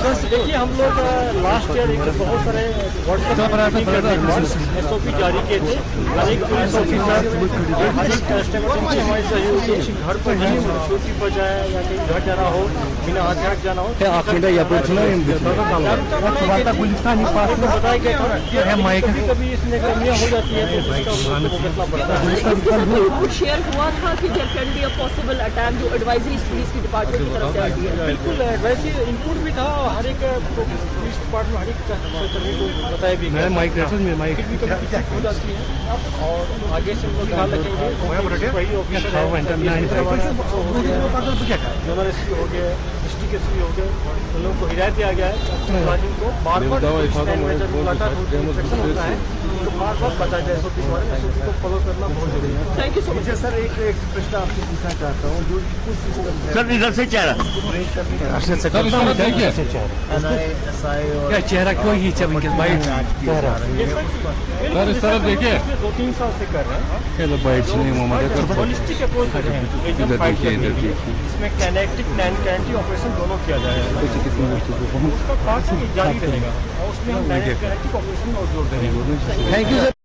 बस देखिए, हम लोग लास्ट ईयर एक बहुत सारे SOP जारी किए थे। हर एक पुलिस ऑफिसर, हर एक कस्टमर हमारे सहयोगी घर पर नहीं ड्यूटी पर जाए या कहीं घर जाना हो, बिना हथियार जाना हो, बताया गया था। कभी इसमें कमियां हो जाती है तो उसका भुगतना पड़ता है। शेयर हुआ था कि there can be a possible attack, जो एडवाइजरी पुलिस की डिपार्टमेंट की तरफ से आई है। बिल्कुल वैसे इनपुट भी था, हर एक पुलिस डिपार्टमेंट हर एक कर्मी को बताया भी गया। माइक हो जाती है और आगे से लोग ध्यान रखेंगे। वही ऑफिसर जनरल SP हो गए, डिस्ट्रिक्ट SP हो गए, उन लोगों को हिदायत दिया गया है मुलाजिम को बार बार मुलाकात होता है तो बार बार बताया जाए SOP के बारे में। SOP को फॉलो करना बहुत जरूरी है। Thank you so much. Sir एक प्रश्न आपसे पूछना चाहता हूँ, जो कुछ सर इधर से चेहरा क्या चेहरा क्यों ये चेहरा सर इस तरफ देखिए, 2-3 साल से कर रहे हैं। होलिस्टिक अप्रोच इसमें काइनेटिक एंटी ऑपरेशन दोनों किया जाएगा। उसका पार्ट जारी रहेगा और उसमें हम काइनेटिक ऑपरेशन और जोड़ देंगे। Thank you sir.